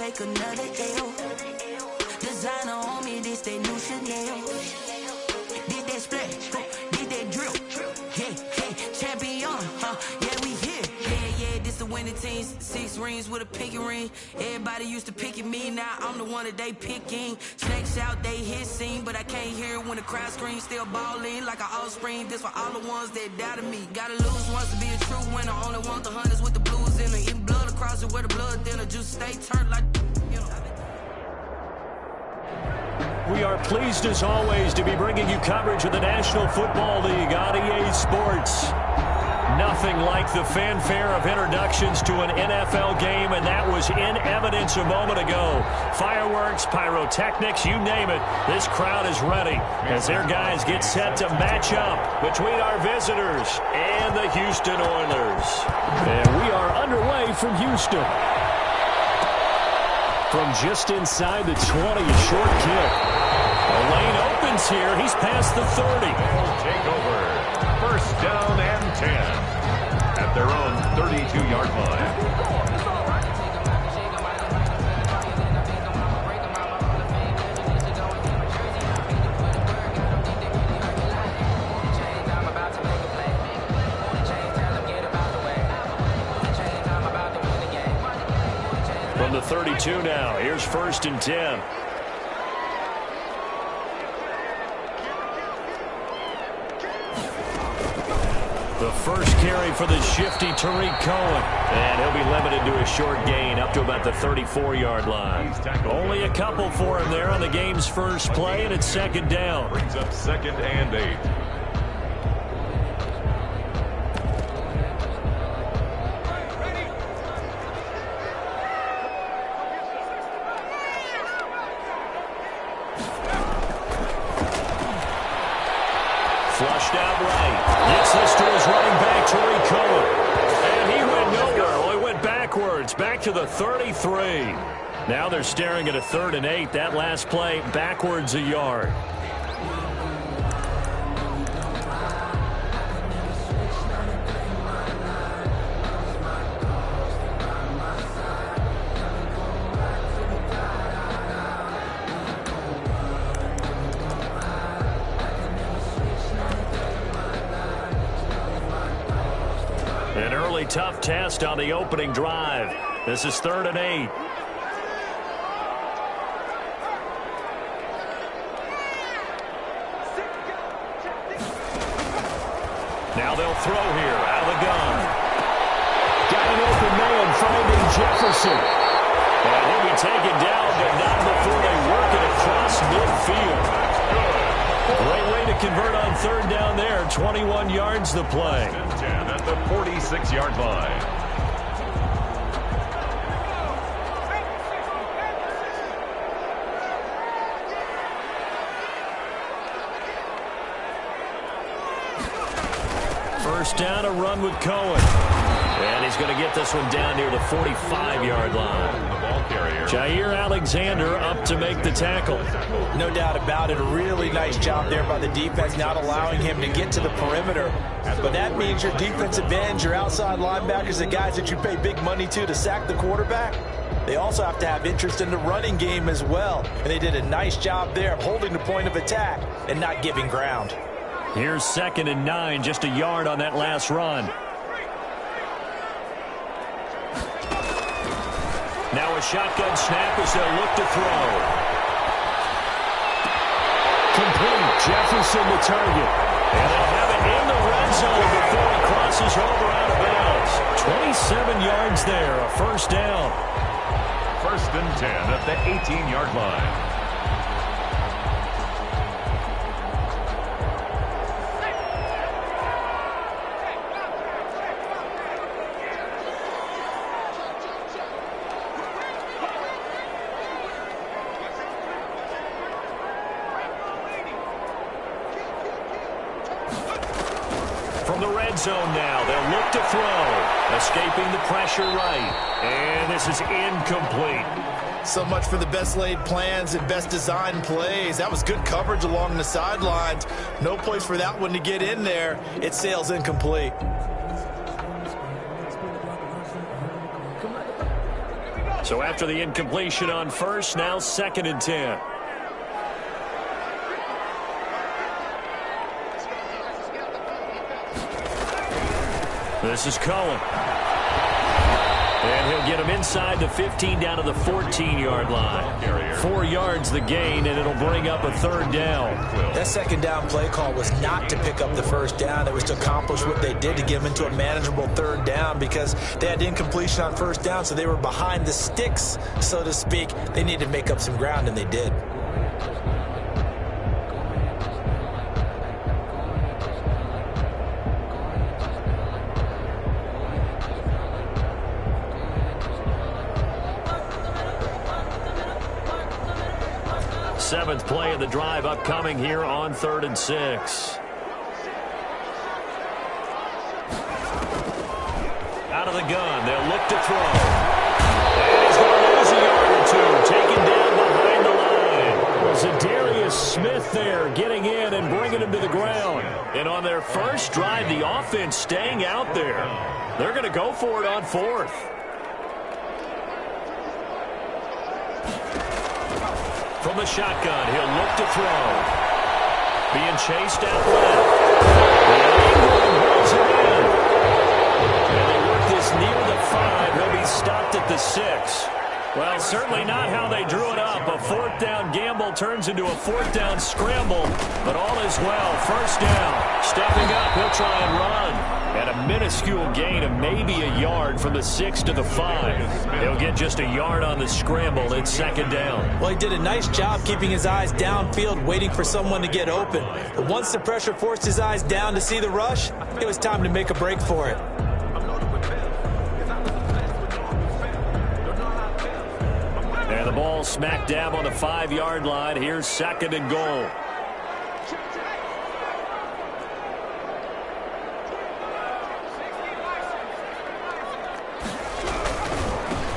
take another L. Designer on me, this that new Chanel. Did that splash, did that drill. Yeah, champion, yeah, we here. Yeah, this the winning team. 6 rings with a pinky ring. Everybody used to pick at me, now I'm the one that they picking. Snakes out, they hit scene, but I can't hear it when the crowd screams. Still balling like an offspring. This for all the ones that doubted me. Gotta lose once to be a true winner. Only want the hunters with the blues in it. Eating blood across it where the blood thinner. Just stay turned like, you know. We are pleased as always to be bringing you coverage of the National Football League on EA Sports. Nothing like the fanfare of introductions to an NFL game, and that was in evidence a moment ago. Fireworks, pyrotechnics, you name it. This crowd is ready as their guys get set to match up between our visitors and the Houston Oilers. And we are underway from Houston. From just inside the 20, a short kick. A lane opens here. He's past the 30. They'll take over. First down and 10 at their own 32-yard line. From the 32 now, here's first and 10. The first carry for the shifty Tariq Cohen. And he'll be limited to a short gain up to about the 34-yard line. Only a couple for him there on the game's first play, and it's second down. Brings up second and 8. Flushed out right. Gets this to his running back, Tariq Cohen. And he went nowhere. Well, he went backwards, back to the 33. Now they're staring at a 3rd and 8. That last play, backwards a yard. An early tough test on the opening drive. This is 3rd and 8. Now they'll throw here out of the gun. Got an open man finding Jefferson. And he'll be taken down, but not before they work it across midfield. Great way to convert on 3rd down there. 21 yards the play. 10 at the 46-yard line. First down, a run with Cohen. And he's going to get this one down near the 45-yard line. The ball carrier. Jair Alexander up to make the tackle. No doubt about it. A really nice job there by the defense, not allowing him to get to the perimeter. But that means your defensive ends, your outside linebackers, the guys that you pay big money to sack the quarterback, they also have to have interest in the running game as well. And they did a nice job there of holding the point of attack and not giving ground. Here's 2nd and 9, just a yard on that last run. Now a shotgun snap as they'll look to throw. Complete. Jefferson the target. And they'll have it in the red zone before he crosses over out of bounds. 27 yards there, a first down. First and 10 at the 18-yard line. From the red zone now, they'll look to throw. Escaping the pressure right. And this is incomplete. So much for the best laid plans and best designed plays. That was good coverage along the sidelines. No place for that one to get in there. It sails incomplete. So after the incompletion on first, now 2nd and 10. This is Cohen. And he'll get him inside the 15 down to the 14-yard line. 4 yards the gain, and it'll bring up a 3rd down. That 2nd down play call was not to pick up the 1st down. It was to accomplish what they did to get them into a manageable 3rd down because they had incompletion on 1st down, so they were behind the sticks, so to speak. They needed to make up some ground, and they did. Seventh play of the drive upcoming here on 3rd and 6. Out of the gun, they'll look to throw. And he's going to lose a yard or two, taken down behind the line. Was Zadarius Smith there getting in and bringing him to the ground. And on their first drive, the offense staying out there. They're going to go for it on 4th. From the shotgun, he'll look to throw. Being chased out left. And rolls it in. And they work this near the 5. He'll be stopped at the 6. Well, certainly not how they drew it up. A 4th down gamble turns into a 4th down scramble. But all is well. 1st down. Stepping up, he'll try and run. And a minuscule gain of maybe a yard from the 6 to the 5. He'll get just a yard on the scramble. It's 2nd down. Well, he did a nice job keeping his eyes downfield, waiting for someone to get open. But once the pressure forced his eyes down to see the rush, it was time to make a break for it. And the ball smack dab on the 5-yard line. Here's 2nd and goal.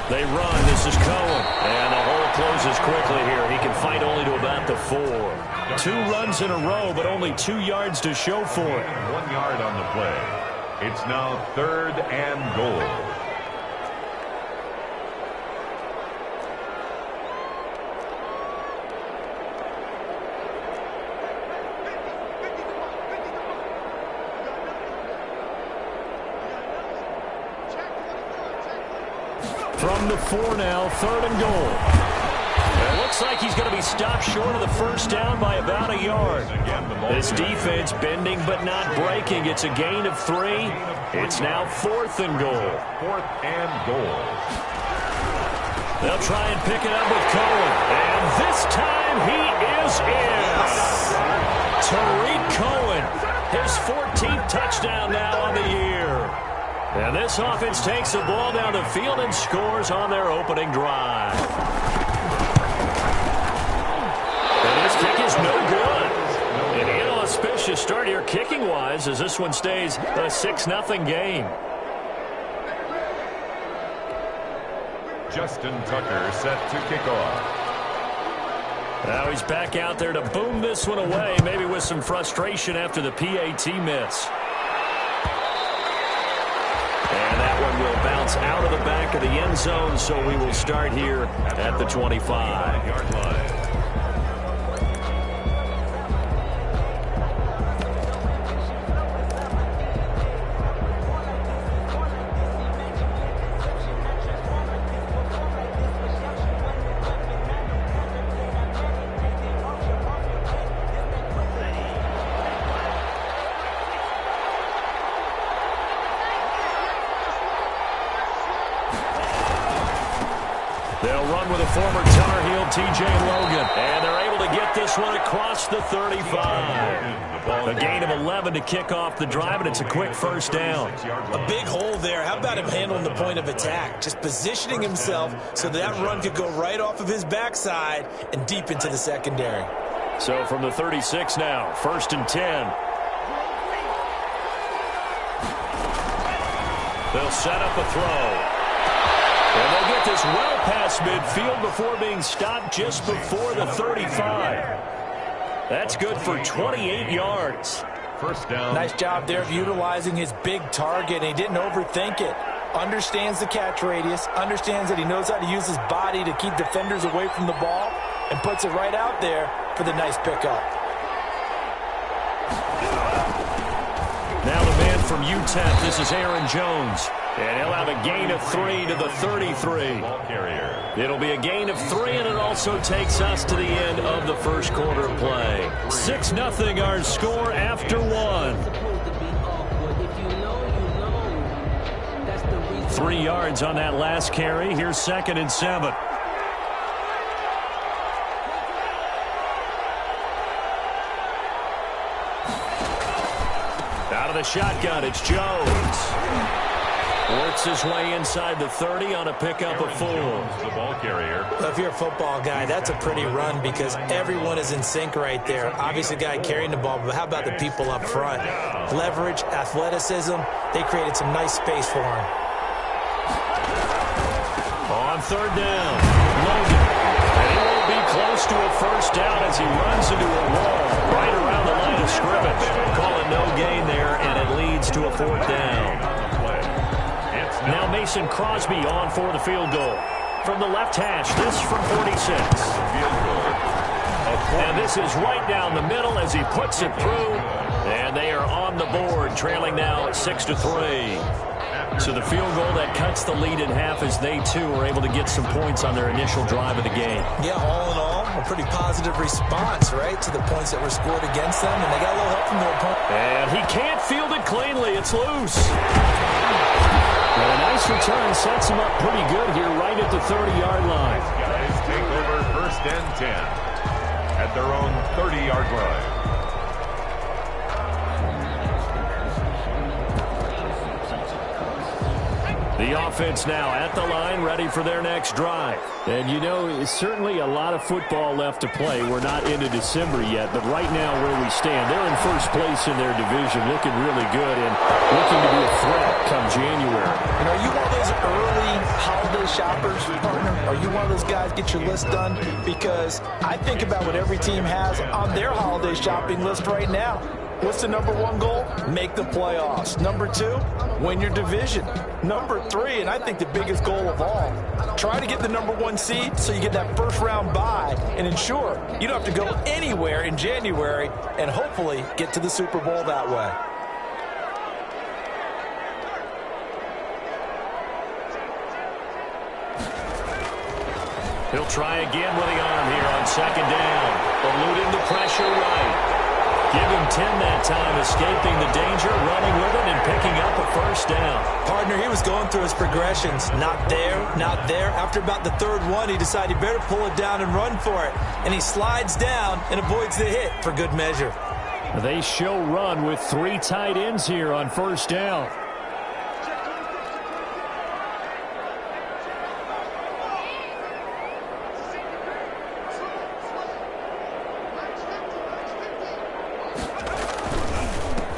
They run. This is Cohen. And the hole closes quickly here. He can fight only to about the 4. 2 runs in a row, but only 2 yards to show for it. 1 yard on the play. It's now 3rd and goal. From the 4 now, 3rd and goal. It looks like he's going to be stopped short of the 1st down by about a yard. This defense bending but not breaking. It's a gain of 3. It's now 4th and goal. 4th and goal. They'll try and pick it up with Cohen. And this time he is in. Tariq Cohen, his 14th touchdown now on the year. And this offense takes the ball down the field and scores on their opening drive. And this kick is no good. An inauspicious start here kicking-wise as this one stays a 6-0 game. Justin Tucker set to kick off. Now he's back out there to boom this one away, maybe with some frustration after the PAT miss. And that one will bounce out of the back of the end zone, so we will start here at the 25-yard line. They'll run with a former Tar Heel, T.J. Logan. And they're able to get this one across the 35. A gain of 11 to kick off the drive, and it's a quick 1st down. A big hole there. How about him handling the point of attack? Just positioning himself so that run could go right off of his backside and deep into the secondary. So from the 36 now, 1st and 10. They'll set up a throw. And they'll get this well past midfield before being stopped just before the 35. That's good for 28 yards. 1st down. Nice job there of utilizing his big target. He didn't overthink it. understands the catch radius, understands that he knows how to use his body to keep defenders away from the ball, and puts it right out there for the nice pickup. Now the man from UTEP, this is Aaron Jones. And he'll have a gain of 3 to the 33. It'll be a gain of 3, and it also takes us to the end of the first quarter play. 6-0 our score after 1. 3 yards on that last carry. Here's 2nd and 7. Out of the shotgun, it's Jones. Works his way inside the 30 on a pickup of 4. The ball carrier. Well, if you're a football guy, that's a pretty run because everyone is in sync right there. Obviously, the guy carrying the ball, but how about the people up front? Leverage, athleticism, they created some nice space for him. On 3rd down, Logan. And he won't be close to a first down as he runs into a wall right around the line of scrimmage. Calling no gain there, and it leads to a 4th down. Now Mason Crosby on for the field goal. From the left hash, this from 46. And this is right down the middle as he puts it through. And they are on the board, trailing now 6-3. So the field goal that cuts the lead in half as they, too, are able to get some points on their initial drive of the game. Yeah, all in all, a pretty positive response, right, to the points that were scored against them. And they got a little help from their opponent. And he can't field it cleanly. It's loose. And a nice return sets him up pretty good here right at the 30-yard line. Guys take over 1st and 10 at their own 30-yard line. The offense now at the line, ready for their next drive. And, you know, it's certainly a lot of football left to play. We're not into December yet, but right now where we stand, they're in first place in their division, looking really good and looking to be a threat come January. You know, are you one of those early holiday shoppers, partner? Are you one of those guys get your list done? Because I think about what every team has on their holiday shopping list right now. What's the number 1 goal? Make the playoffs. Number 2, win your division. Number 3, and I think the biggest goal of all, try to get the number 1 seed so you get that first-round bye and ensure you don't have to go anywhere in January and hopefully get to the Super Bowl that way. He'll try again with the arm here on 2nd down. Eluding the pressure right. Give him 10 that time, escaping the danger, running with it, and picking up a first down. Partner, he was going through his progressions. Not there, not there. After about the 3rd one, he decided he better pull it down and run for it. And he slides down and avoids the hit for good measure. They show run with 3 tight ends here on 1st down.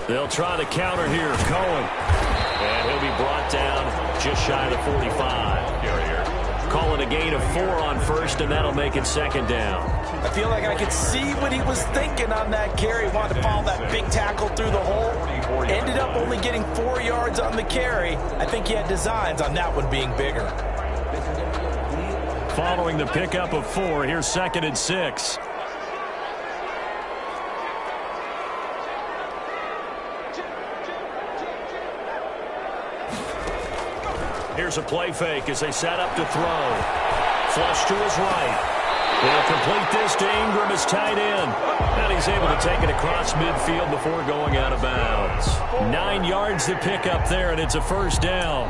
They'll try the counter here. Cohen. And he'll be brought down just shy of the 45. Calling a gain of 4 on 1st, and that'll make it 2nd down. I feel like I could see what he was thinking on that carry. Wanted to follow that big tackle through the hole. Ended up only getting 4 yards on the carry. I think he had designs on that one being bigger. Following the pickup of 4, here's 2nd and 6. Here's a play fake as they set up to throw. Flush to his right. They'll complete this to Ingram as tight end. And he's able to take it across midfield before going out of bounds. 9 yards to pick up there, and it's a first down.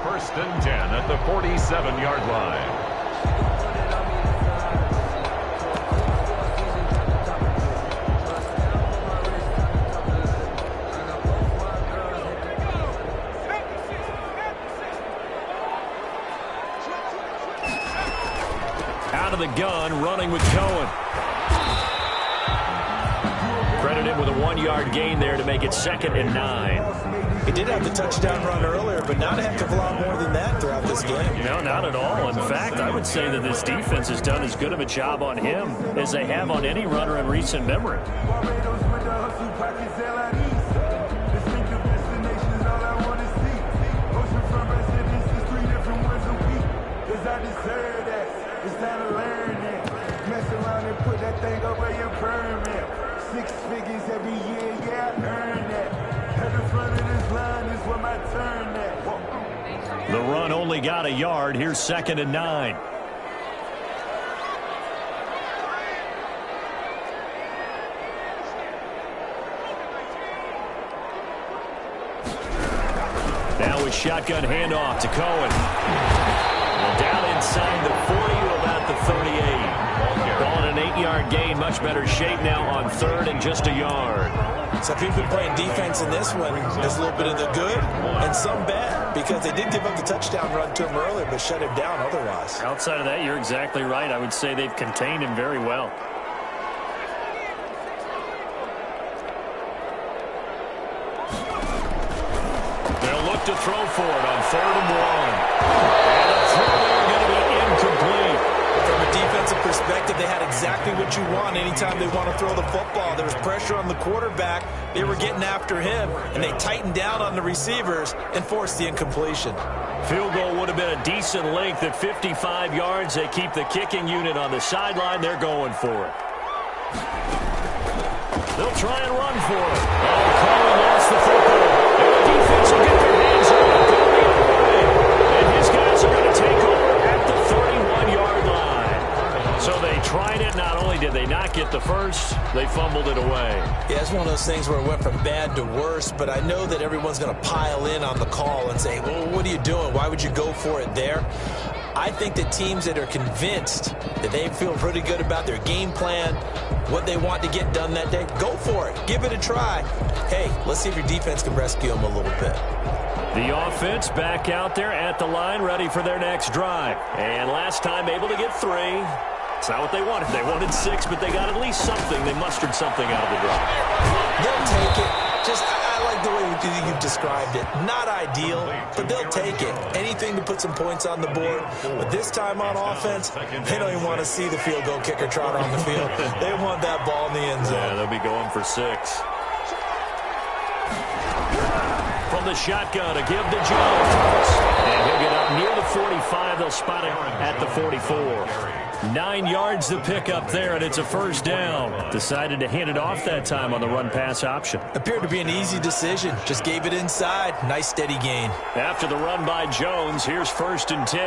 1st and 10 at the 47-yard line. Out of the gun, running with Cohen. Credited with a 1-yard gain there to make it 2nd and 9. He did have the touchdown run earlier, but not a heck of a lot more than that throughout this game. No, not at all. In fact, I would say that this defense has done as good of a job on him as they have on any runner in recent memory. I deserve that. It's time to learn it. Mess around and put that thing over your permit. 6 figures every year, yeah, I earned that. At the front of this line is where my turn at. The run only got a yard. Here's 2nd and 9. Now with shotgun handoff to Cohen. Well, down inside the 40 to about the 38. Calling an 8-yard gain. Much better shape now on 3rd and just a yard. So if you've been playing defense in this one, there's a little bit of the good and some bad, because they did give up the touchdown run to him earlier, but shut him down otherwise. Outside of that, you're exactly right. I would say they've contained him very well. They'll look to throw for it on 3rd and 1. And the throw there going to be incomplete. From a defensive perspective, they had exactly what you want anytime they want to throw the football. There was pressure on the quarterback. They were getting after him, and they tightened down on the receivers and forced the incompletion. Field goal would have been a decent length at 55 yards. They keep the kicking unit on the sideline. They're going for it. They'll try and run for it. Oh, Cohen lost the football. And the defense will get their hands on it. Go the other way. And his guys are going to take over at the 31-yard line. So they tried it. Not only did they not get the first, they fumbled it away. Yeah, it's one of those things where it went from bad to worse, but I know that everyone's going to pile in on the call and say, well, what are you doing? Why would you go for it there? I think that teams that are convinced that they feel pretty good about their game plan, what they want to get done that day, go for it. Give it a try. Hey, let's see if your defense can rescue them a little bit. The offense back out there at the line, ready for their next drive. And last time able to get 3. It's not what they wanted. They wanted 6, but they got at least something. They mustered something out of the drive. They'll take it. I like the way you described it. Not ideal, but they'll take it. Anything to put some points on the board. But this time on offense, they don't even want to see the field goal kicker trot on the field. They want that ball in the end zone. Yeah, they'll be going for 6. From the shotgun, a give to Jones. And he'll get up near the 45. They'll spot him at the 44. 9 yards to pick up there, and it's a first down. Decided to hand it off that time on the run-pass option. Appeared to be an easy decision. Just gave it inside. Nice, steady gain. After the run by Jones, here's 1st and 10.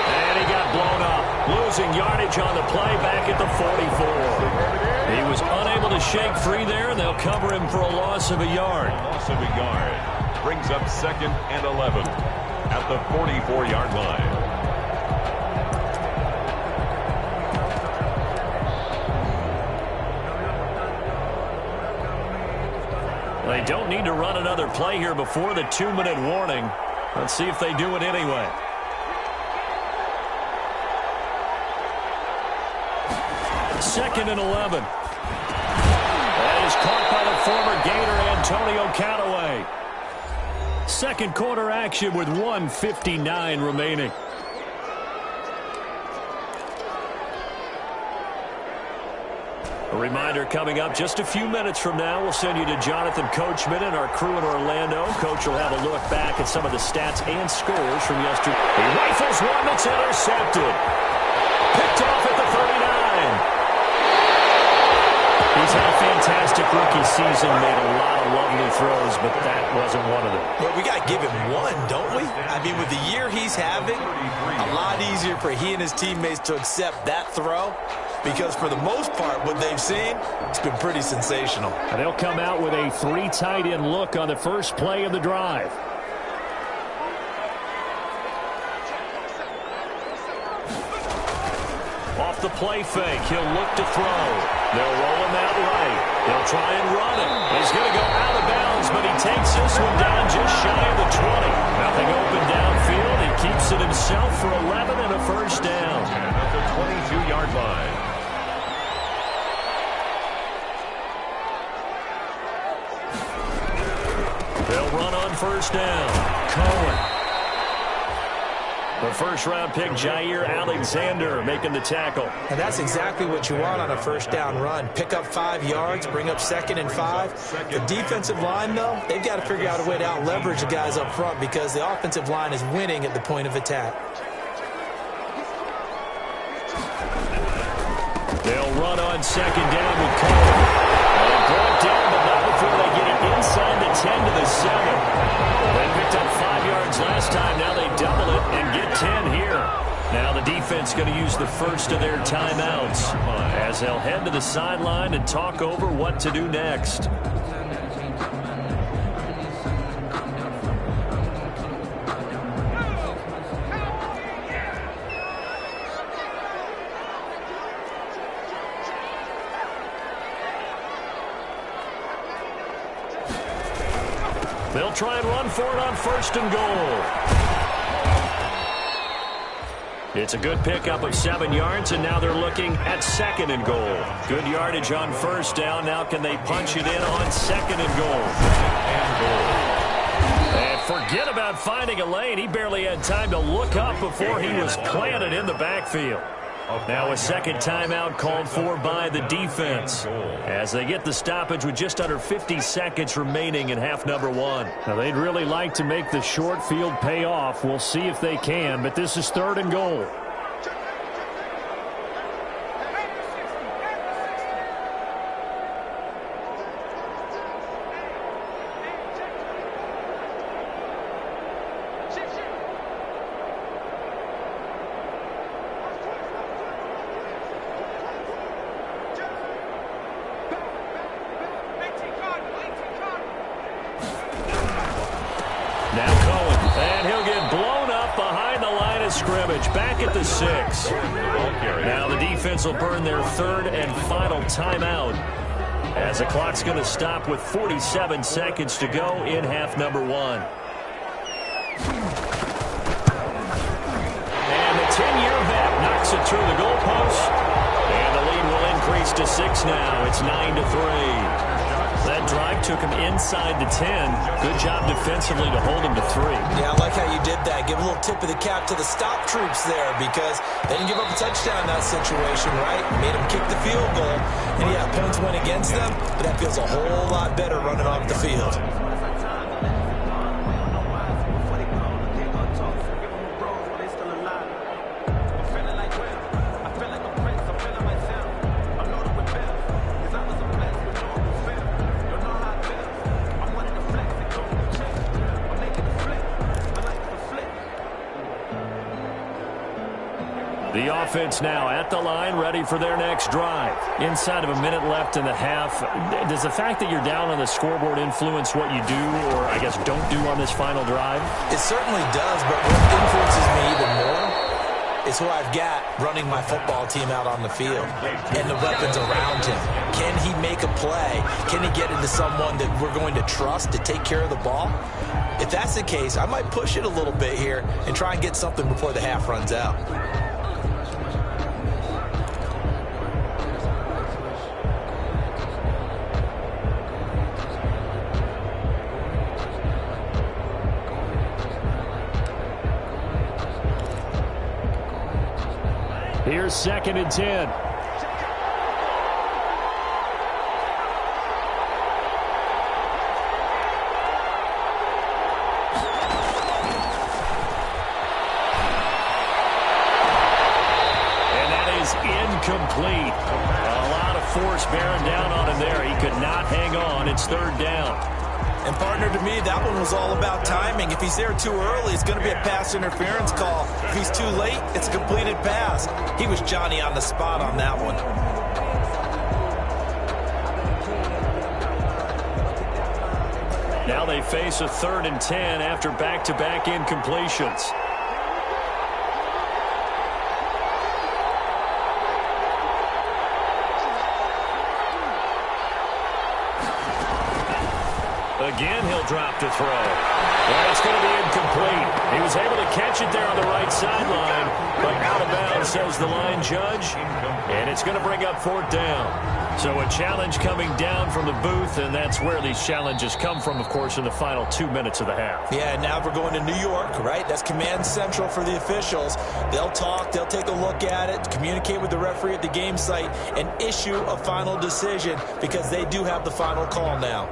And he got blown up. Losing yardage on the play back at the 44. He was unable to shake free there, and they'll cover him for a loss of a yard. Loss of a yard. Brings up 2nd and 11 at the 44-yard line. They don't need to run another play here before the 2-minute warning. Let's see if they do it anyway. Second and 11. That is caught by the former Gator Antonio Callaway. Second quarter action with 1:59 remaining. A reminder coming up just a few minutes from now. We'll send you to Jonathan Coachman and our crew in Orlando. Coach will have a look back at some of the stats and scores from yesterday. He rifles one that's intercepted. Picked off at the 39. He's had a fantastic rookie season, made a lot of lovely throws, but that wasn't one of them. Well, we got to give him one, don't we? I mean, with the year he's having, a lot easier for he and his teammates to accept that throw, because for the most part, what they've seen, it's been pretty sensational. And they'll come out with a 3 tight end look on the first play of the drive. Off the play fake, he'll look to throw. They'll roll him out right. They'll try and run it. He's going to go out of bounds, but he takes this one down just shy of the 20. Nothing open downfield. He keeps it himself for 11 and a first down. At the 22-yard line. They'll run on first down. Cohen. The first-round pick, Jair Alexander, making the tackle. And that's exactly what you want on a first-down run. Pick up 5 yards, bring up 2nd and 5. The defensive line, though, they've got to figure out a way to out-leverage the guys up front because the offensive line is winning at the point of attack. They'll run on 2nd down with Cole. They'll brought down, but not before they get it inside the 10 to the 7. They picked up 5 yards last time. Now they double it and get 10 here. Now the defense going to use the first of their timeouts as they'll head to the sideline and talk over what to do next. They'll try and run for it on 1st and goal. It's a good pickup of 7 yards, and now they're looking at 2nd and goal. Good yardage on 1st down. Now can they punch it in on 2nd and goal? And forget about finding a lane. He barely had time to look up before he was planted in the backfield. Now a second timeout called for by the defense as they get the stoppage with just under 50 seconds remaining in half number 1. Now they'd really like to make the short field pay off. We'll see if they can, but this is 3rd and goal. Back at the 6. Now the defense will burn their 3rd and final timeout as the clock's going to stop with 47 seconds to go in half number 1. And the 10-year vet knocks it through the goalpost. And the lead will increase to 6 now. It's 9-3. That drive took him inside the 10. Good job defensively to hold him to 3. Yeah, I like how you did that. Give a little tip of the cap to the stop troops there because they didn't give up a touchdown in that situation, right? Made them kick the field goal. And, yeah, points went against them, but that feels a whole lot better running off the field. The offense now at the line, ready for their next drive. Inside of a minute left in the half, does the fact that you're down on the scoreboard influence what you do or, I guess, don't do on this final drive? It certainly does, but what influences me even more is who I've got running my football team out on the field and the weapons around him. Can he make a play? Can he get into someone that we're going to trust to take care of the ball? If that's the case, I might push it a little bit here and try and get something before the half runs out. Here's 2nd and 10. Incomplete. A lot of force bearing down on him there. He could not hang on. It's 3rd down. And, partner, to me, that one was all about timing. If he's there too early, it's going to be a pass interference call. If he's too late, it's a completed pass. He was Johnny on the spot on that one. Now they face a 3rd and 10 after back-to-back incompletions. Again, he'll drop to throw. Well, it's going to be incomplete. He was able to catch it there on the right sideline, but out of bounds, says the line judge, and it's going to bring up 4th down. So a challenge coming down from the booth, and that's where these challenges come from, of course, in the final 2 minutes of the half. Yeah, now we're going to New York, right? That's command central for the officials. They'll talk, they'll take a look at it, communicate with the referee at the game site, and issue a final decision because they do have the final call now.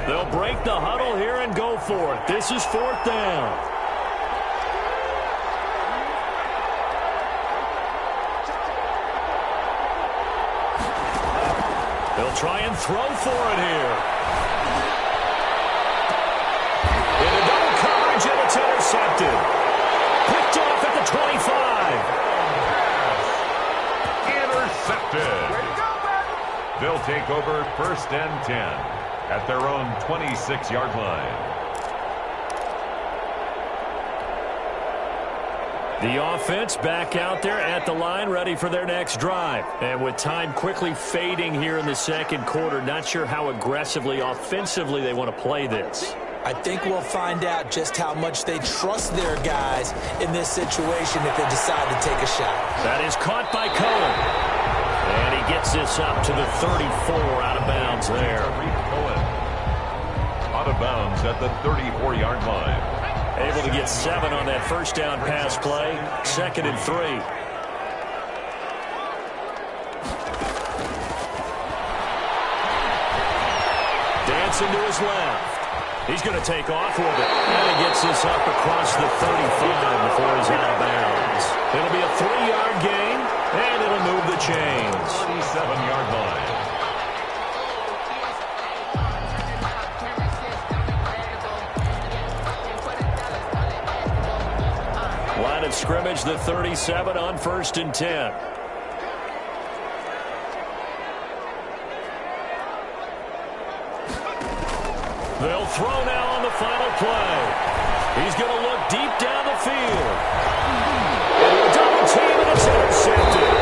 They'll break the huddle here and go for it. This is 4th down. They'll try and throw for it here. Into double coverage, and it's intercepted. Picked off at the 25. Intercepted. They'll take over 1st and 10. At their own 26-yard line. The offense back out there at the line, ready for their next drive. And with time quickly fading here in the second quarter, not sure how aggressively, offensively they want to play this. I think we'll find out just how much they trust their guys in this situation if they decide to take a shot. That is caught by Cohen. And he gets this up to the 34, out of bounds there. Out of bounds at the 34-yard line. Able to get 7 on that first down pass play. 2nd and 3. Dancing to his left. He's going to take off with it. And he gets this up across the 35 before he's out of bounds. It'll be a 3-yard gain, and it'll move the chains. 37-yard line. Line of scrimmage, the 37 on 1st and 10. They'll throw now on the final play. He's going to look deep down the field. And a double team, and it's intercepted.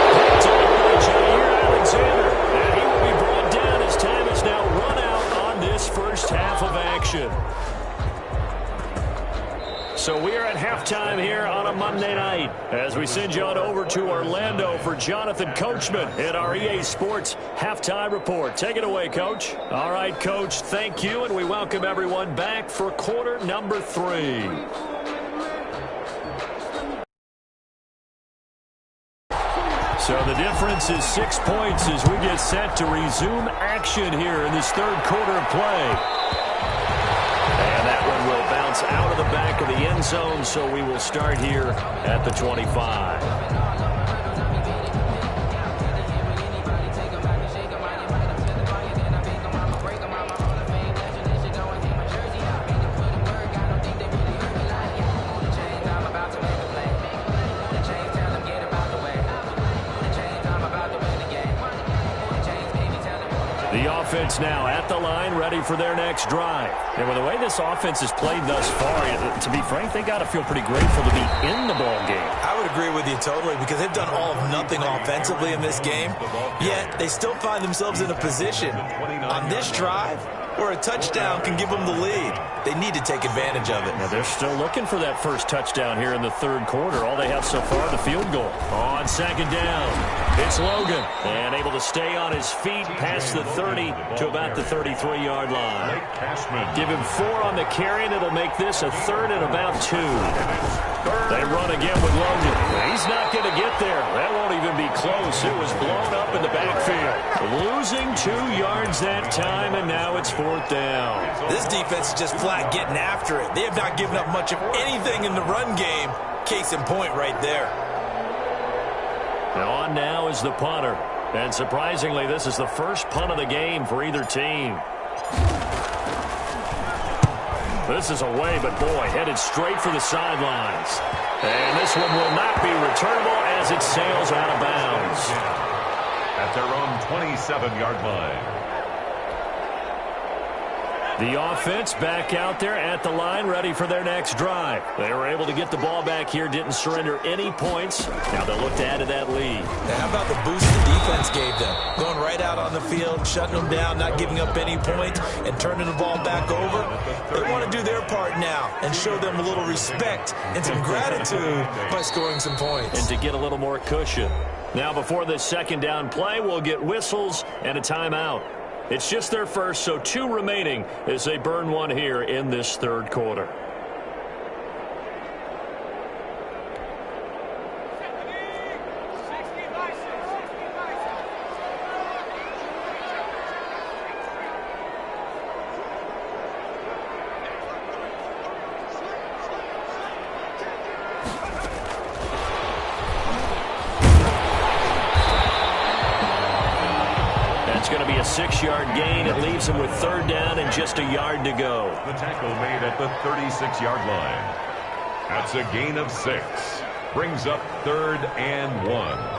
Picked up by Jair Alexander. And he will be brought down as time is now run out on this first half of action. So we are at halftime here on a Monday night as we send you on over to Orlando for Jonathan Coachman in our EA Sports Halftime Report. Take it away, Coach. All right, Coach, thank you, and we welcome everyone back for quarter number 3. So the difference is 6 points as we get set to resume action here in this third quarter of play. And that one will bounce out of the back of the end zone, so we will start here at the 25. The offense now at the line, ready for their next drive. And with the way this offense has played thus far, to be frank, they got to feel pretty grateful to be in the ball game. I would agree with you totally because they've done all of nothing offensively in this game, yet they still find themselves in a position on this drive where a touchdown can give them the lead. They need to take advantage of it. Now they're still looking for that first touchdown here in the third quarter. All they have so far, the field goal. On second down, it's Logan. And able to stay on his feet past the 30 to about the 33-yard line. Give him 4 on the carry, and it'll make this a 3rd and about 2. They run again with Logan. He's not going to get there. That won't even be close. It was blown up in the backfield. Losing 2 yards that time, and now it's 4th down. This defense is just flat getting after it. They have not given up much of anything in the run game. Case in point right there. Now on now is the punter. And surprisingly, this is the first punt of the game for either team. This is away, but boy, headed straight for the sidelines. And this one will not be returnable as it sails out of bounds. At their own 27-yard line. The offense back out there at the line, ready for their next drive. They were able to get the ball back here, didn't surrender any points. Now they'll look to add to that lead. Now, how about the boost the defense gave them? Going right out on the field, shutting them down, not giving up any points, and turning the ball back over. They want to do their part now and show them a little respect and some gratitude by scoring some points. And to get a little more cushion. Now before this second down play, we'll get whistles and a timeout. It's just their first, so 2 remaining as they burn one here in this third quarter. Going to be a 6-yard gain. It leaves them with third down and just a yard to go. The tackle made at the 36-yard line. That's a gain of 6. Brings up 3rd and 1.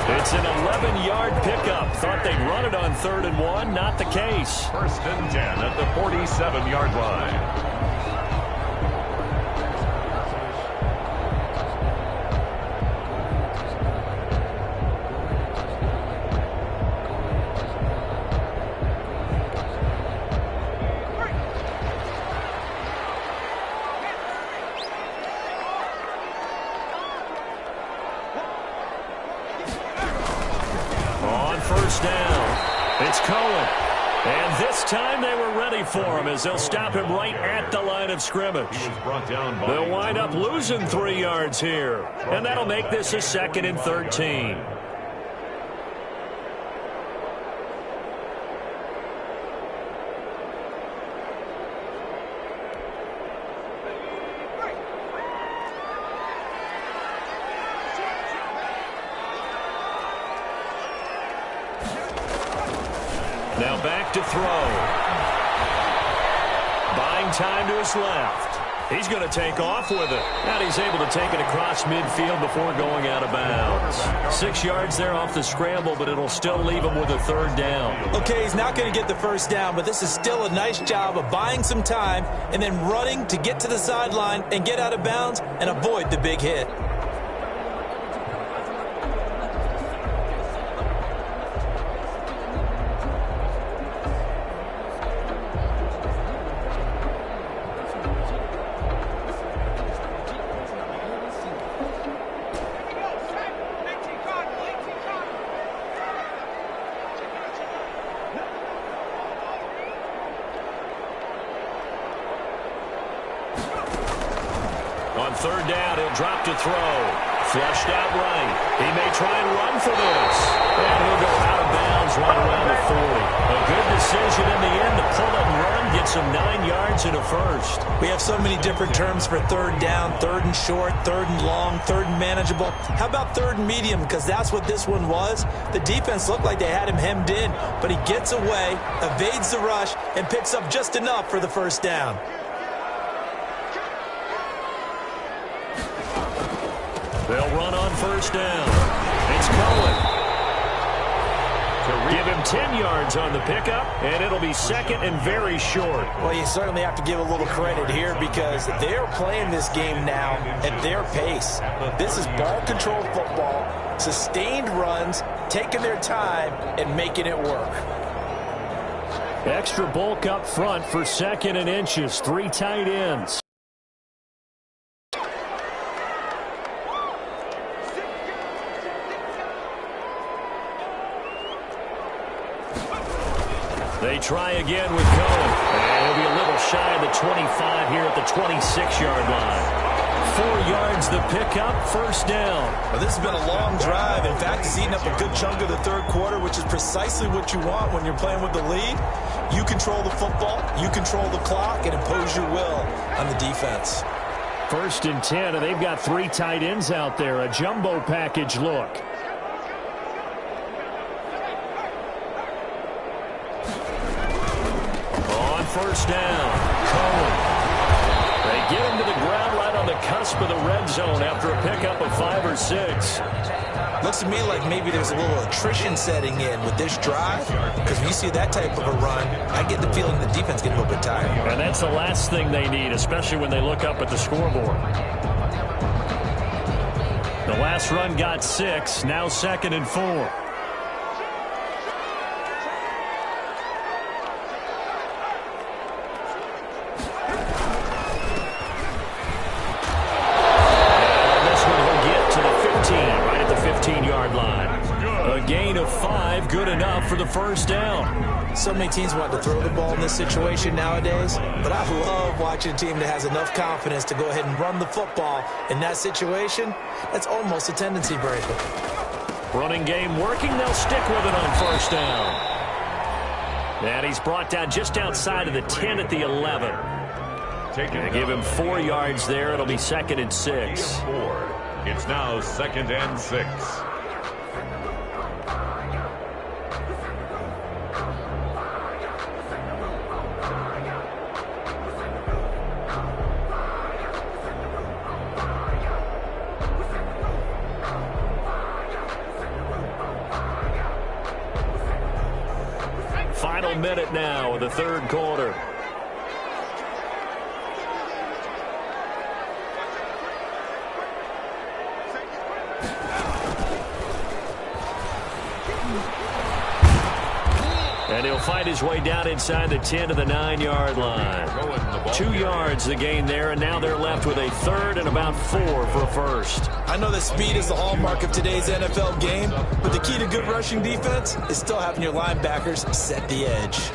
It's an 11-yard pickup. Thought they'd run it on 3rd and 1. Not the case. 1st and 10 at the 47-yard line. It's Cohen. And this time they were ready for him as they'll stop him right at the line of scrimmage. They'll wind up losing 3 yards here. And that'll make this a 2nd and 13. Now back to throw. Buying time to his left. He's going to take off with it. And he's able to take it across midfield before going out of bounds. 6 yards there off the scramble, but it'll still leave him with a 3rd down. Okay, he's not going to get the 1st down, but this is still a nice job of buying some time and then running to get to the sideline and get out of bounds and avoid the big hit. On 3rd down, he'll drop to throw. Flushed out right. He may try and run for this. And he'll go out of bounds right around the 40. A good decision in the end to pull and run, get some 9 yards and a 1st. We have so many different terms for 3rd down, 3rd and short, 3rd and long, 3rd and manageable. How about 3rd and medium? Because that's what this one was. The defense looked like they had him hemmed in, but he gets away, evades the rush, and picks up just enough for the 1st down. They'll run on 1st down. It's Cohen. Give him 10 yards on the pickup, and it'll be 2nd and very short. Well, you certainly have to give a little credit here because they're playing this game now at their pace. This is ball control football, sustained runs, taking their time, and making it work. Extra bulk up front for 2nd and inches. 3 tight ends. They try again with Cohen. And it'll be a little shy of the 25 here at the 26-yard line. 4 yards the pickup, 1st down. Well, this has been a long drive. In fact, it's eaten up a good chunk of the 3rd quarter, which is precisely what you want when you're playing with the lead. You control the football, you control the clock, and impose your will on the defense. 1st and 10, and they've got 3 tight ends out there. A jumbo package look. first down. Cohen. They get him to the ground right on the cusp of the red zone after a pickup of 5 or 6. Looks to me like maybe there's a little attrition setting in with this drive, because when you see that type of a run, I get the feeling the defense getting a little bit tired. And that's the last thing they need, especially when they look up at the scoreboard. The last run got 6, now 2nd and 4. Good enough for the first down. So many teams want to throw the ball in this situation nowadays, but I love watching a team that has enough confidence to go ahead and run the football in that situation. That's almost a tendency breaker. Running game working. They'll stick with it on first down. And he's brought down just outside of the 10 at the 11. They give him 4 yards there. It'll be 2nd and 6. It's now 2nd and 6. Final minute now of the third quarter. And he'll find his way down inside the 10 to the 9-yard line. 2 yards the gain there, and now they're left with a 3rd and about 4 for a first. I know that speed is the hallmark of today's NFL game, but the key to good rushing defense is still having your linebackers set the edge.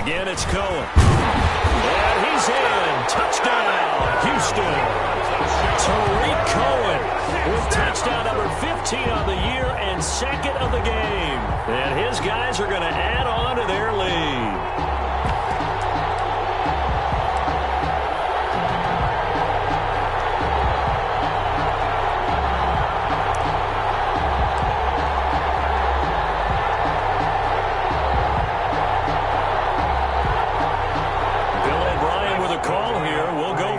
Again, it's Cohen. And he's in. Touchdown, Houston. Tariq Cohen with touchdown number 15 on the year and 2nd of the game. And his guys are going to add on to their lead.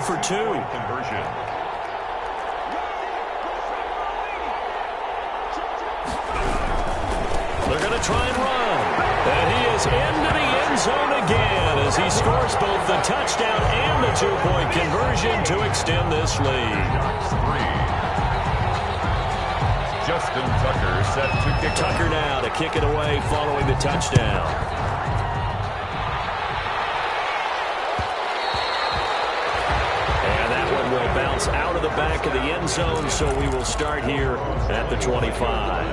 For 2. Conversion. They're going to try and run. And he is into the end zone again as he scores both the touchdown and the 2-point conversion to extend this lead. 3. Justin Tucker set to kick. Tucker now to kick it away following the touchdown. Will bounce out of the back of the end zone, so we will start here at the 25.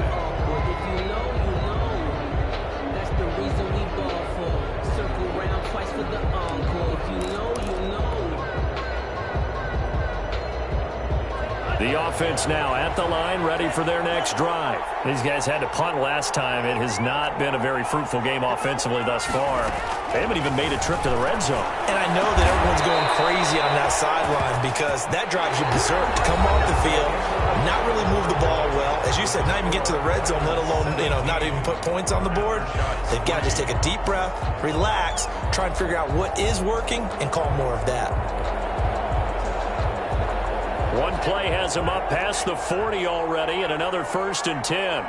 That's the reason we ball for. Circle round twice for the encore. If you know, you know. The offense now at the line, ready for their next drive. These guys had to punt last time. It has not been a very fruitful game offensively thus far. They haven't even made a trip to the red zone. And I know that everyone's going crazy on that sideline because that drives you berserk to come off the field, not really move the ball well. As you said, not even get to the red zone, let alone, not even put points on the board. They've got to just take a deep breath, relax, try and figure out what is working, and call more of that. One play has him up past the 40 already, and another 1st and 10.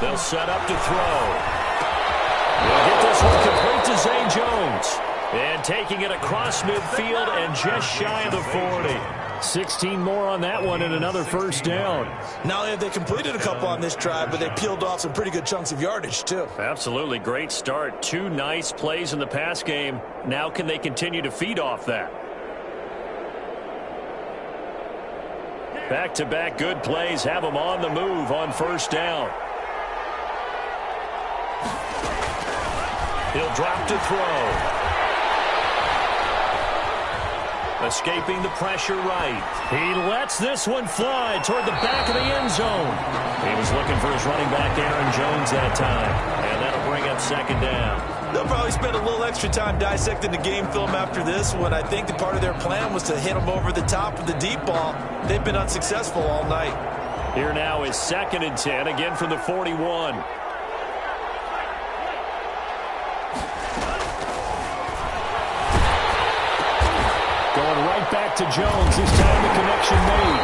They'll set up to throw. They'll get this one complete to Zay Jones. And taking it across midfield and just shy of the 40. 16 more on that one and another 1st down. Not only have they completed a couple on this drive, but they peeled off some pretty good chunks of yardage, too. Absolutely. Great start. 2 nice plays in the pass game. Now can they continue to feed off that? Back-to-back good plays have them on the move on 1st down. He'll drop to throw. Escaping the pressure right. He lets this one fly toward the back of the end zone. He was looking for his running back, Aaron Jones, that time. And that'll bring up second down. They'll probably spend a little extra time dissecting the game film after this one. I think the part of their plan was to hit them over the top with the deep ball. They've been unsuccessful all night. Here now is 2nd and 10, again from the 41. Going right back to Jones. This time the connection made.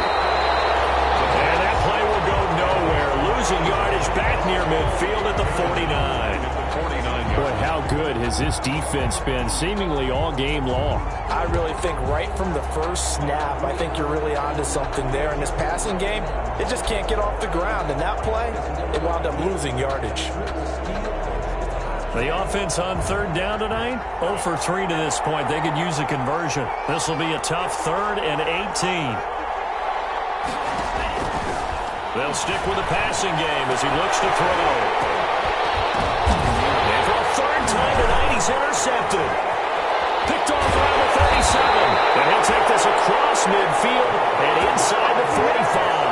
And that play will go nowhere. Losing yardage back near midfield at the 49. Boy, how good has this defense been seemingly all game long? I really think right from the first snap, I think you're really onto something there. In this passing game, it just can't get off the ground. And that play, it wound up losing yardage. The offense on 3rd down tonight, 0 for 3 to this point. They could use a conversion. This will be a tough 3rd and 18. They'll stick with the passing game as he looks to throw. And for a 3rd time tonight, he's intercepted. Picked off around the 37. And he'll take this across midfield and inside the 45.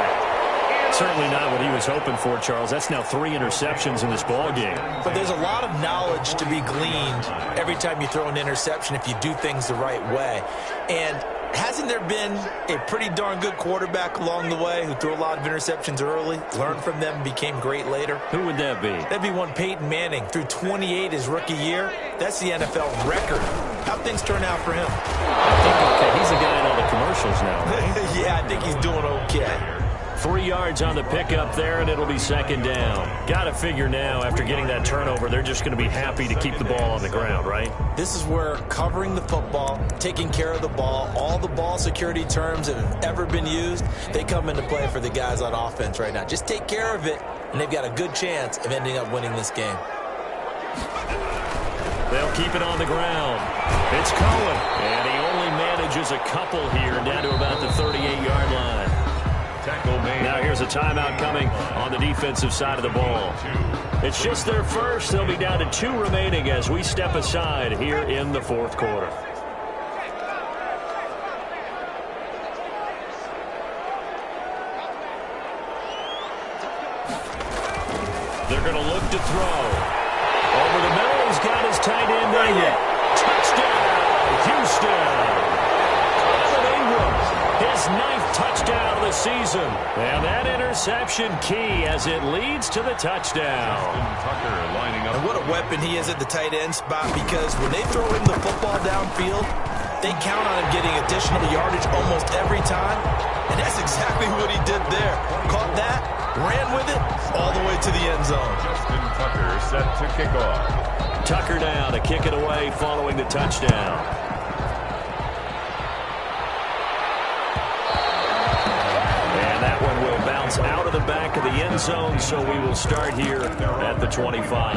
Certainly not what he was hoping for, Charles. That's now 3 interceptions in this ball game. But there's a lot of knowledge to be gleaned every time you throw an interception if you do things the right way. And hasn't there been a pretty darn good quarterback along the way who threw a lot of interceptions early, learned from them, and became great later? Who would that be? That'd be one Peyton Manning. Threw 28 his rookie year. That's the NFL record. How'd things turn out for him? I think okay. He's the guy in all the commercials now, right? Yeah, I think he's doing okay. 3 yards on the pickup there, and it'll be 2nd down. Got to figure now, after getting that turnover, they're just going to be happy to keep the ball on the ground, right? This is where covering the football, taking care of the ball, all the ball security terms that have ever been used, they come into play for the guys on offense right now. Just take care of it, and they've got a good chance of ending up winning this game. They'll keep it on the ground. It's Cohen, and he only manages a couple here down to about the 38-yard line. Now here's a timeout coming on the defensive side of the ball. It's just their first. They'll be down to 2 remaining as we step aside here in the 4th quarter. They're going to look to throw. Over the middle, he's got his tight end in. Touchdown, Houston. His 9th touchdown of the season. And that interception key as it leads to the touchdown. Tucker lining up. And what a weapon he is at the tight end spot, because when they throw him the football downfield, they count on him getting additional yardage almost every time. And that's exactly what he did there. Caught that, ran with it, all the way to the end zone. Justin Tucker set to kick off. Tucker down to kick it away following the touchdown. Out of the back of the end zone, so we will start here at the 25.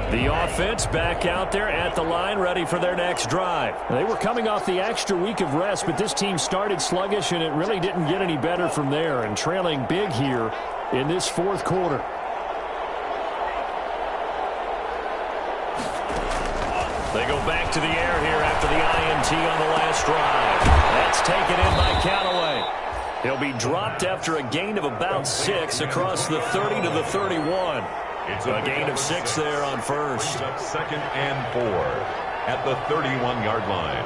The offense back out there at the line, ready for their next drive. They were coming off the extra week of rest, but this team started sluggish, and it really didn't get any better from there, and trailing big here in this 4th quarter. They go back to the air here after the INT on the last drive. That's taken in by Callaway. He'll be dropped after a gain of about 6 across the 30 to the 31. It's a gain of 6 there on first. 2nd and 4 at the 31-yard line.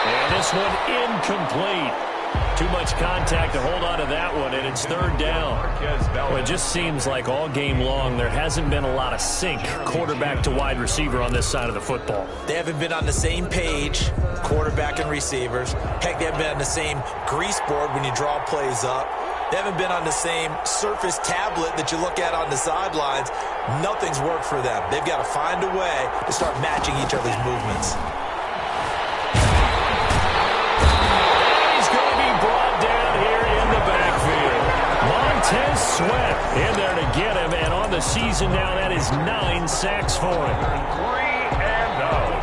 And this one incomplete. Too much contact to hold on to that one, and it's 3rd down. Well, it just seems like all game long there hasn't been a lot of sync quarterback to wide receiver on this side of the football. They haven't been on the same page, quarterback and receivers. Heck, they haven't been on the same grease board when you draw plays up. They haven't been on the same surface tablet that you look at on the sidelines. Nothing's worked for them. They've got to find a way to start matching each other's movements. Montez Sweat in there to get him, and on the season now. That is 9 sacks for him. 3 and out.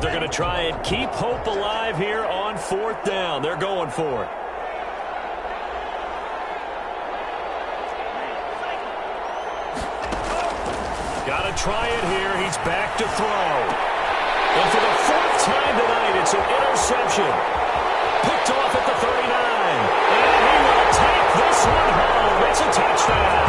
They're going to try and keep hope alive here on 4th down. They're going for it. Got to try it here. He's back to throw. And for the 4th time tonight, it's an interception. Picked off at the 39. And he will take this one home. It's a touchdown.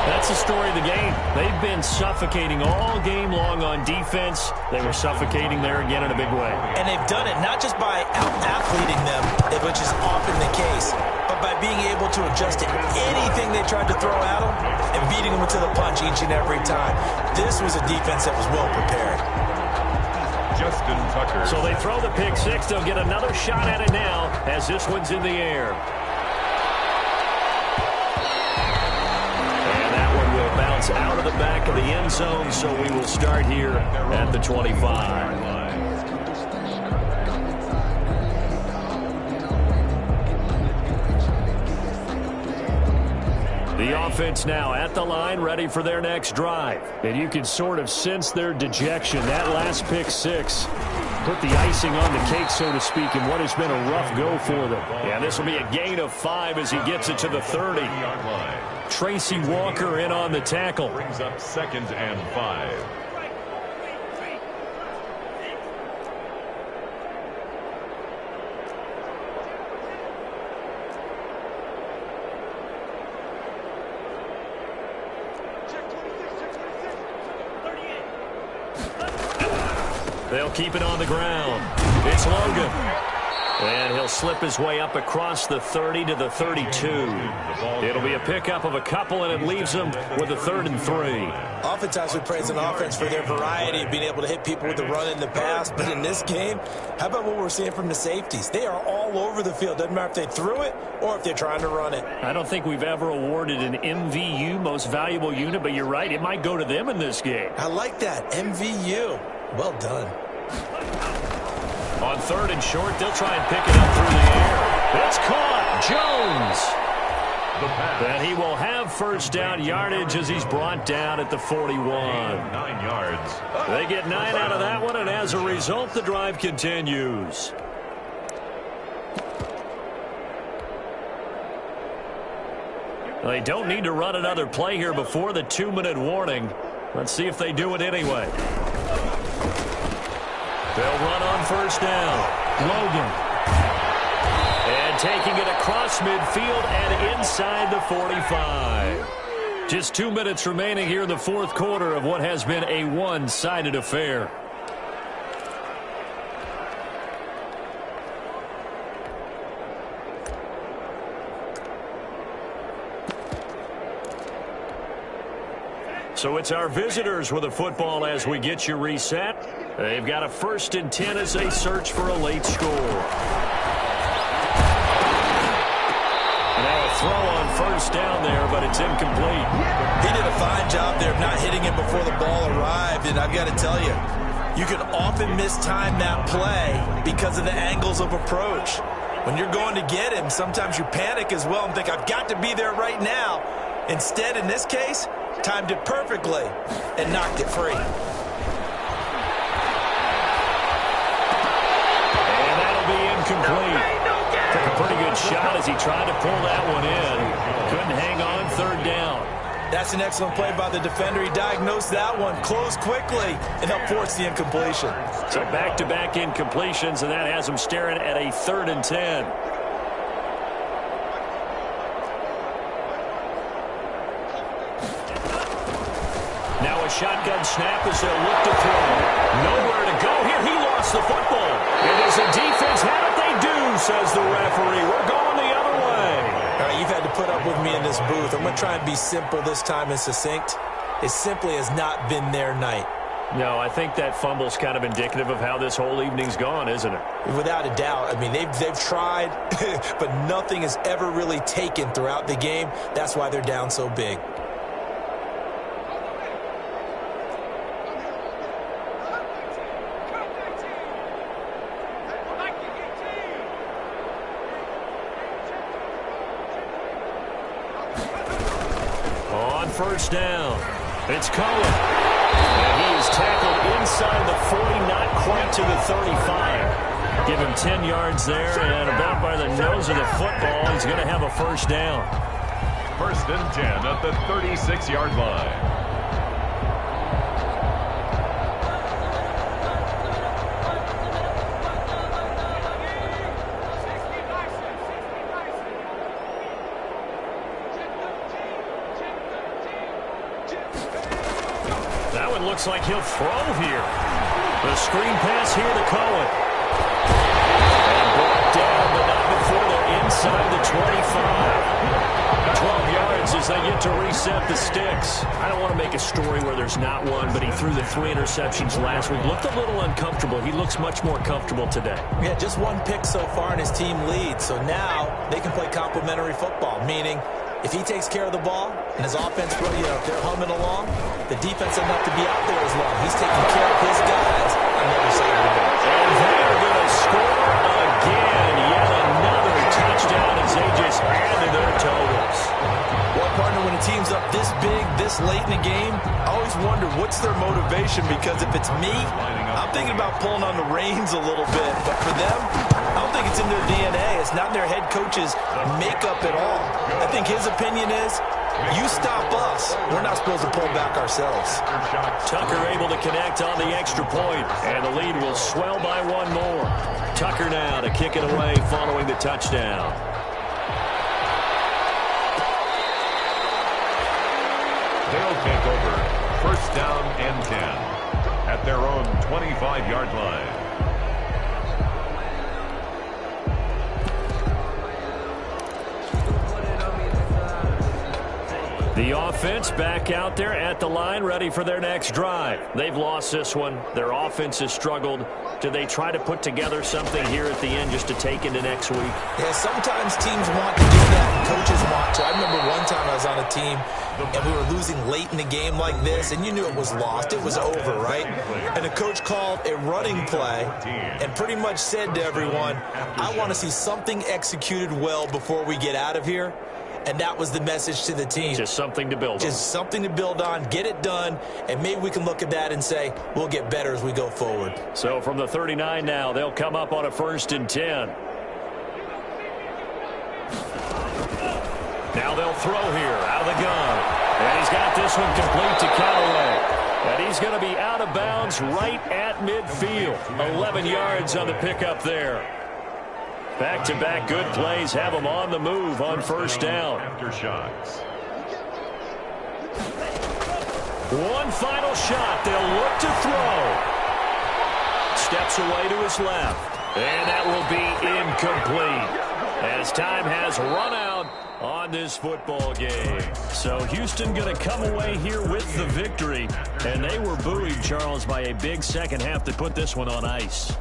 That's the story of the game. They've been suffocating all game long on defense. They were suffocating there again in a big way. And they've done it not just by out-athleting them, which is often the case, but by being able to adjust to anything they tried to throw at them and beating them to the punch each and every time. This was a defense that was well prepared. Justin Tucker. So they throw the pick six. They'll get another shot at it now as this one's in the air. Bounce out of the back of the end zone, so we will start here at the 25. The offense now at the line, ready for their next drive. And you can sort of sense their dejection. That last pick six put the icing on the cake, so to speak, in what has been a rough go for them. Yeah, this will be a gain of 5 as he gets it to the 30. Tracy Walker in on the tackle. Brings up 2nd and 5. They'll keep it on the ground. It's Logan. And he'll slip his way up across the 30 to the 32. It'll be a pickup of a couple, and it leaves them with a 3rd and 3. Oftentimes we praise an offense for their variety of being able to hit people with the run in the pass. But in this game, how about what we're seeing from the safeties? They are all over the field. Doesn't matter if they threw it or if they're trying to run it. I don't think we've ever awarded an MVU, most valuable unit, but you're right. It might go to them in this game. I like that. MVU. Well done. On 3rd and short, they'll try and pick it up through the air. It's caught. Jones. And he will have 1st down yardage as he's brought down at the 41. 9 yards. They get 9 out of that one, and as a result, the drive continues. They don't need to run another play here before the 2-minute warning. Let's see if they do it anyway. They'll run on 1st down. Logan. And taking it across midfield and inside the 45. Just 2 minutes remaining here in the 4th quarter of what has been a one-sided affair. So it's our visitors with the football as we get you reset. They've got a 1st and 10 as they search for a late score. Now a throw on 1st down there, but it's incomplete. He did a fine job there of not hitting him before the ball arrived, and I've got to tell you, you can often mistime that play because of the angles of approach. When you're going to get him, sometimes you panic as well and think, I've got to be there right now. Instead, in this case, timed it perfectly and knocked it free. And that'll be incomplete. Took a pretty good shot as he tried to pull that one in. Couldn't hang on 3rd down. That's an excellent play by the defender. He diagnosed that one, closed quickly, and helped force the incompletion. So back-to-back incompletions, and that has him staring at a 3rd and 10. Now a shotgun snap as they'll look to throw. Nowhere to go here. He lost the football. It is a defense. How did they do, says the referee. We're going the other way. All right, you've had to put up with me in this booth. I'm going to try and be simple this time and succinct. It simply has not been their night. No, I think that fumble's kind of indicative of how this whole evening's gone, isn't it? Without a doubt. I mean, they've tried, but nothing has ever really taken throughout the game. That's why they're down so big. On first down, it's Cohen. And he is tackled inside the 40, not quite to the 35. Give him 10 yards there, and about by the nose of the football, he's going to have a first down. First and 10 at the 36-yard line. That one looks like he'll throw here. The screen pass here to Cohen. And brought down, but not before they're inside the 25. 12 yards as they get to reset the sticks. I don't want to make a story where there's not one, but he threw the 3 interceptions last week. Looked a little uncomfortable. He looks much more comfortable today. Yeah, just one pick so far and his team leads. So now they can play complementary football, meaning if he takes care of the ball and his offense, if they're humming along, the defense doesn't have to be out there as long. He's taking care of his guys on the other side of the ball. And they're going to score again. Yet another touchdown as they just add to their totals. Well, partner, when a team's up this big, this late in the game, I always wonder what's their motivation, because if it's me, I'm thinking about pulling on the reins a little bit. But for them, I don't think it's in their DNA. It's not in their head coach's makeup at all. I think his opinion is, you stop us, we're not supposed to pull back ourselves. Tucker able to connect on the extra point, and the lead will swell by one more. Tucker now to kick it away following the touchdown. They'll take over first down and 10 at their own 25-yard line. The offense back out there at the line, ready for their next drive. They've lost this one. Their offense has struggled. Do they try to put together something here at the end just to take into next week? Yeah, sometimes teams want to do that, and coaches want to. I remember one time I was on a team, and we were losing late in the game like this, and you knew it was lost. It was over, right? And the coach called a running play and pretty much said to everyone, I want to see something executed well before we get out of here. And that was the message to the team. Just something to build on. Just something to build on, get it done, and maybe we can look at that and say, we'll get better as we go forward. So from the 39 now, they'll come up on a 1st and 10. Now they'll throw here out of the gun. And he's got this one complete to Callaway. And he's going to be out of bounds right at midfield. 11 yards on the pickup there. Back-to-back good plays have them on the move on first down. After shots. One final shot. They'll look to throw. Steps away to his left. And that will be incomplete, as time has run out on this football game. So Houston going to come away here with the victory. And they were buoyed, Charles, by a big second half that put this one on ice.